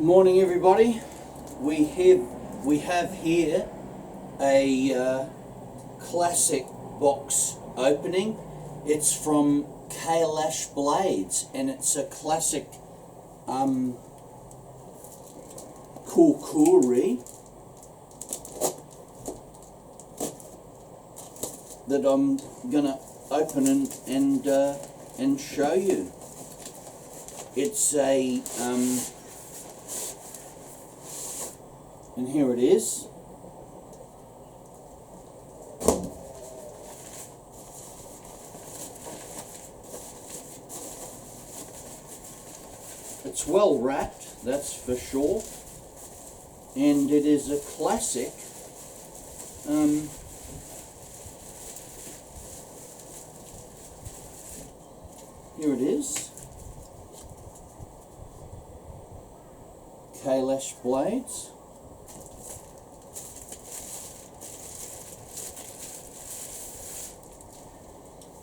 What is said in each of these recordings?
Morning, everybody. We have here a classic box opening. It's from Kailash blades, and it's a classic kurkuri that I'm gonna open and show you. It's a and here it is. It's well wrapped, that's for sure, and it is a classic here it is, Kailash blades.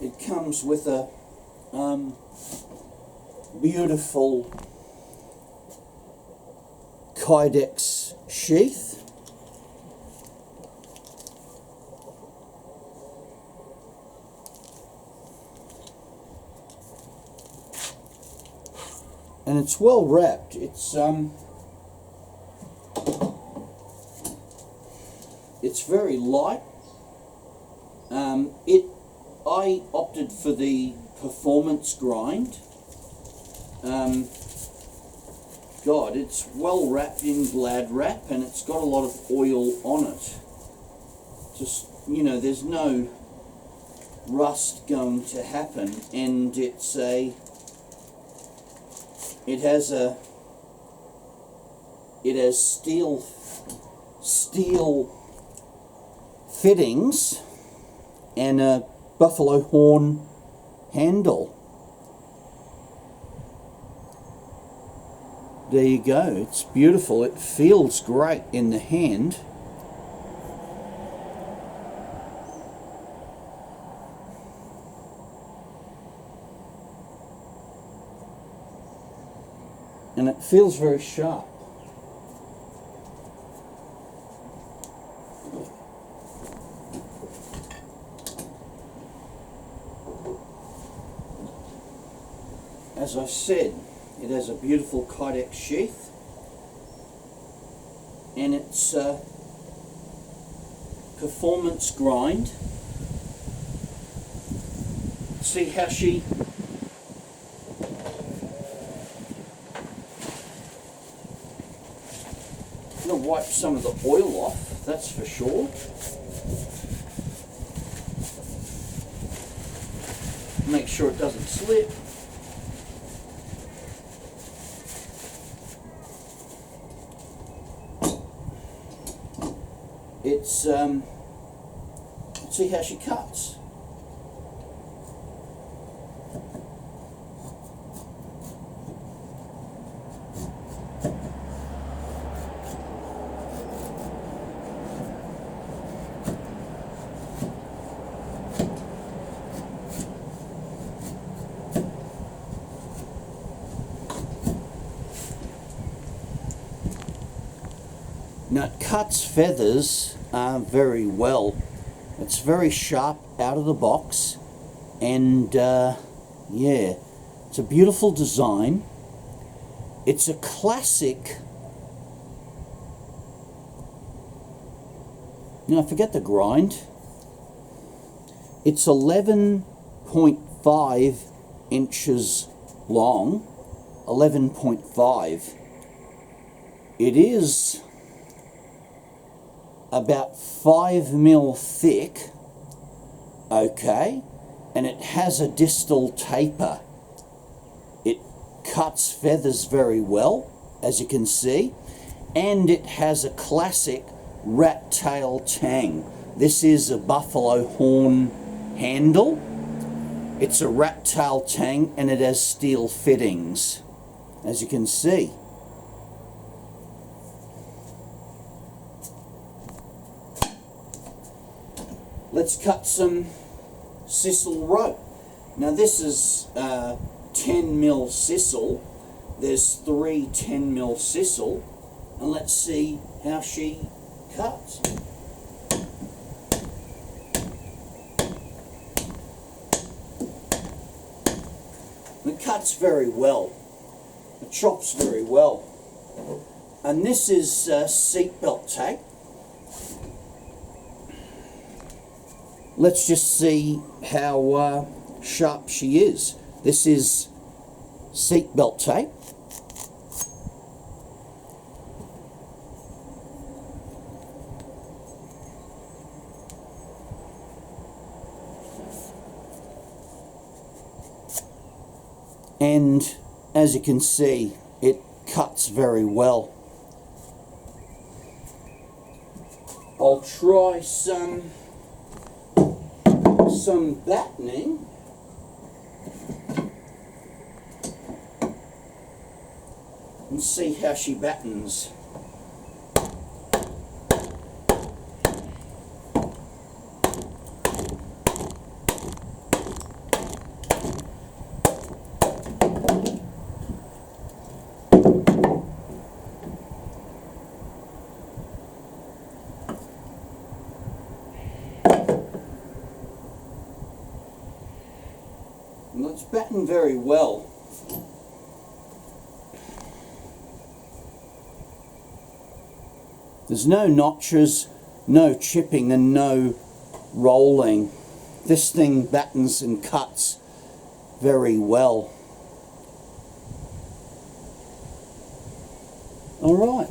It comes with a beautiful Kydex sheath. And it's well wrapped. It's very light. I opted for the performance grind. God, it's well wrapped in Glad wrap, and it's got a lot of oil on it. Just, you know, there's no rust going to happen, and it has steel fittings and a buffalo horn handle. There you go. It's beautiful. It feels great in the hand. And it feels very sharp. As I said, it has a beautiful Kydex sheath, and it's a performance grind. See how she I'm going to wipe some of the oil off, that's for sure. Make sure it doesn't slip. It's see how she cuts. Now it cuts feathers very well. It's very sharp out of the box, and yeah, it's a beautiful design. It's a classic. Now I forget the grind. It's 11.5 inches long. 11.5. It is about 5 mil thick, okay, and it has a distal taper. It cuts feathers very well, as you can see, and it has a classic rat tail tang. This is a buffalo horn handle. It's a rat tail tang, and it has steel fittings, as you can see. Let's cut some sisal rope. Now this is 10 mil sisal. there's 3 10mm sisal, and let's see how she cuts. It cuts very well. It chops very well. And this is seatbelt tape. Let's just see how sharp she is. This is seatbelt tape. And as you can see, it cuts very well. I'll try some batoning. And see how she battens. And it's battened very well. There's no notches, no chipping and no rolling. This thing battens and cuts very well. All right.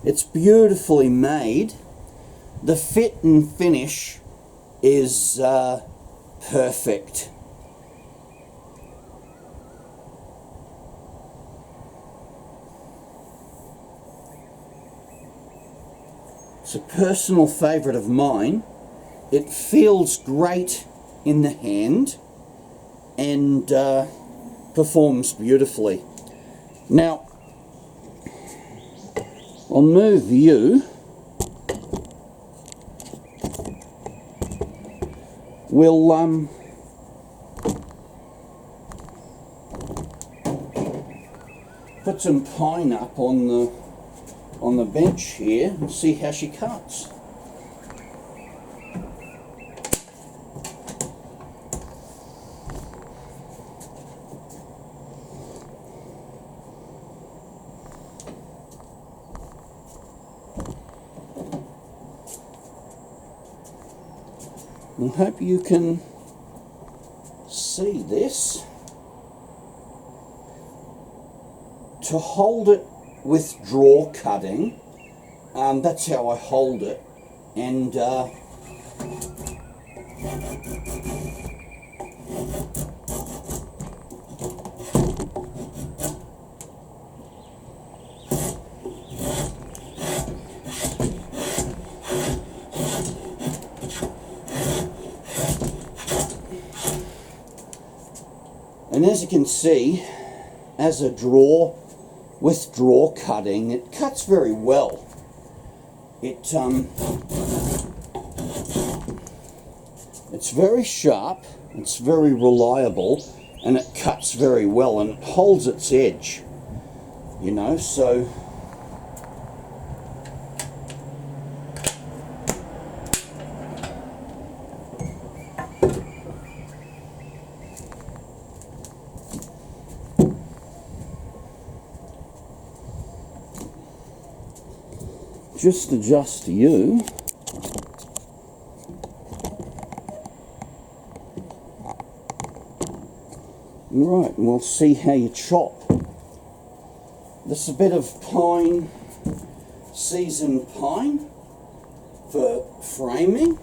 It's beautifully made. The fit and finish is perfect. It's a personal favourite of mine. It feels great in the hand and performs beautifully. Now, I'll move you. We'll put some pine up on the bench here and see how she cuts. I hope you can see this. To hold it with draw cutting, that's how I hold it, and as you can see, as a draw, with draw cutting, it cuts very well. It's very sharp, it's very reliable, and it cuts very well, and it holds its edge, you know, so just adjust you. Right, and we'll see how you chop. This is a bit of pine, seasoned pine for framing.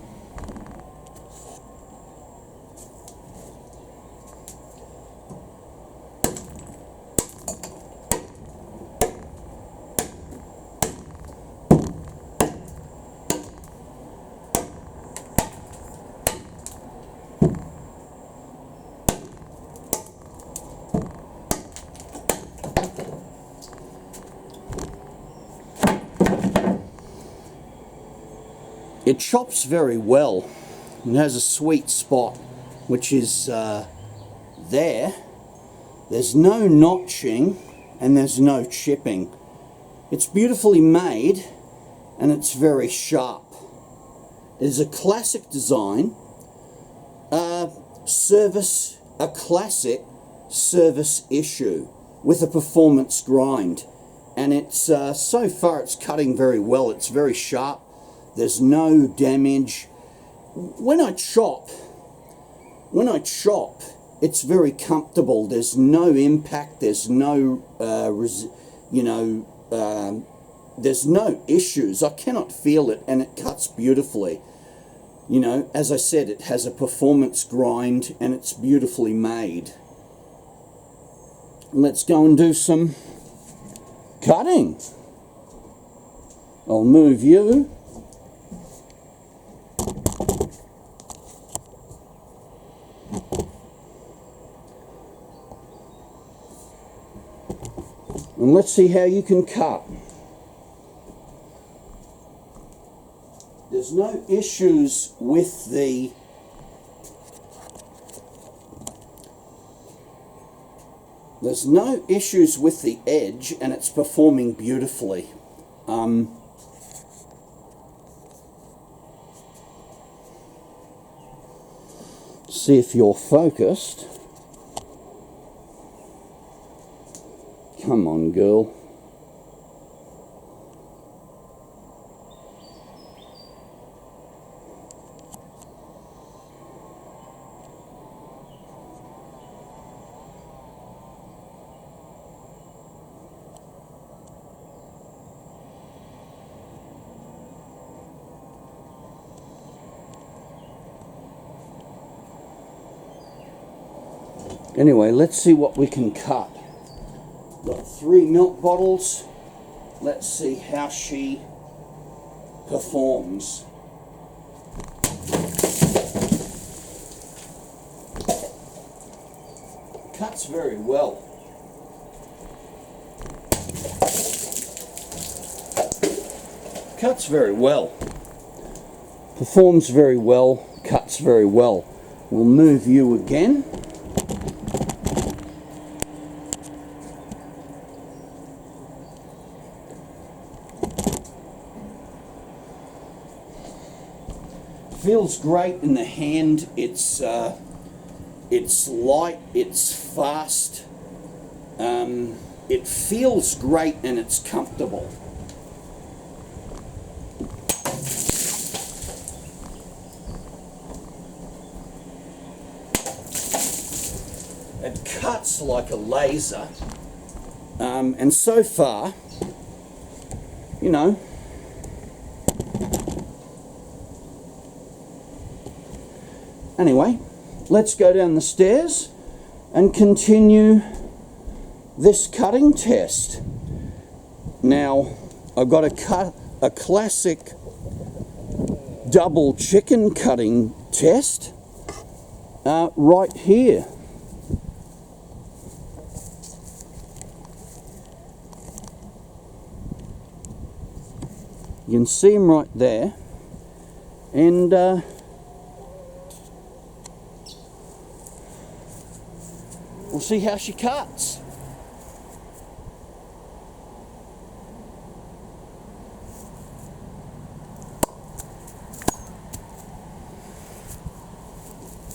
It chops very well. It has a sweet spot, which is there. There's no notching and there's no chipping. It's beautifully made and it's very sharp. It is a classic design, a classic service issue with a performance grind. And it's so far it's cutting very well. It's very sharp. There's no damage. When I chop, it's very comfortable. There's no impact. There's no, there's no issues. I cannot feel it, and it cuts beautifully. You know, as I said, it has a performance grind, and it's beautifully made. Let's go and do some cutting. I'll move you. And let's see how you can cut. There's no issues with the edge, and it's performing beautifully. See if you're focused. Come on, girl. Anyway, let's see what we can cut. Got 3 milk bottles. Let's see how she performs. Cuts very well. Cuts very well. Performs very well. Cuts very well. We'll move you again. Feels great in the hand. It's light, it's fast, it feels great, and it's comfortable. It cuts like a laser, and so far, you know, anyway, let's go down the stairs and continue this cutting test. Now, I've got a classic double chicken cutting test right here. You can see him right there, and we'll see how she cuts.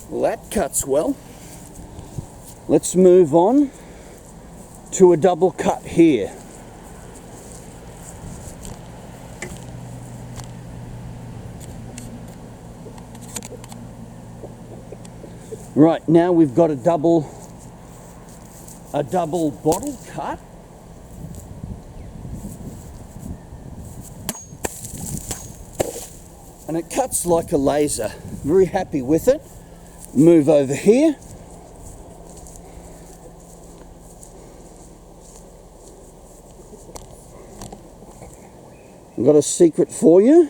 Well, that cuts well. Let's move on to a double cut here. Right, now we've got a double bottle cut. And it cuts like a laser. Very happy with it. Move over here. I've got a secret for you.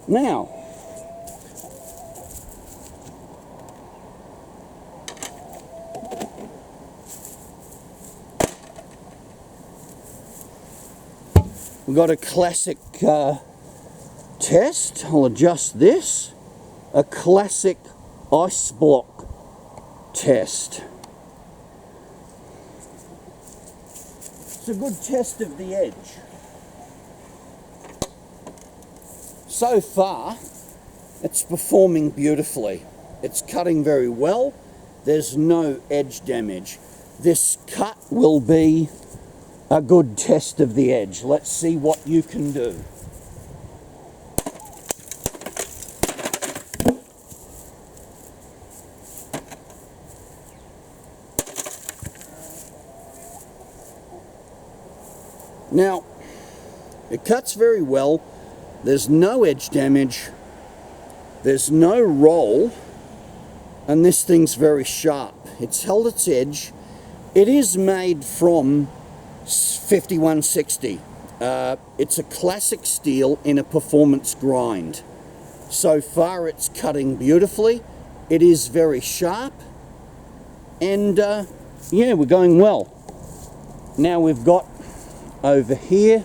Now, We've got a classic test. I'll adjust this. A classic ice block test. It's a good test of the edge. So far, it's performing beautifully. It's cutting very well. There's no edge damage. This cut will be a good test of the edge. Let's see what you can do. Now, it cuts very well. There's no edge damage. There's no roll. And this thing's very sharp. It's held its edge. It is made from 5160. It's a classic steel in a performance grind. So far it's cutting beautifully. It is very sharp. And yeah, we're going well. Now we've got over here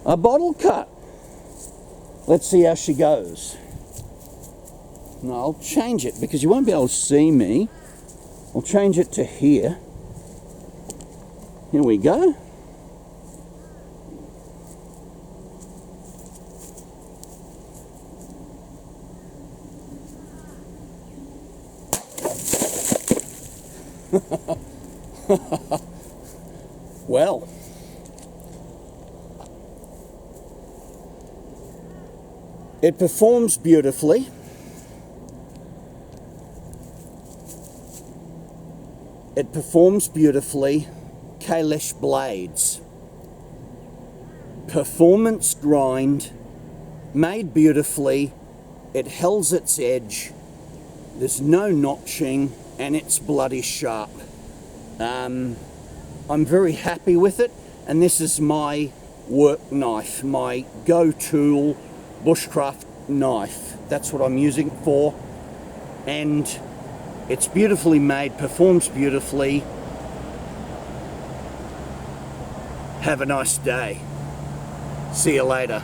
a bottle cut. Let's see how she goes. No, I'll change it because you won't be able to see me. I'll change it to here. Here we go. Well, it performs beautifully. It performs beautifully. Kailash blades. Performance grind. Made beautifully. It holds its edge. There's no notching and it's bloody sharp. I'm very happy with it, and this is my work knife, my go-tool bushcraft knife. That's what I'm using it for, and it's beautifully made, performs beautifully. Have a nice day. See you later.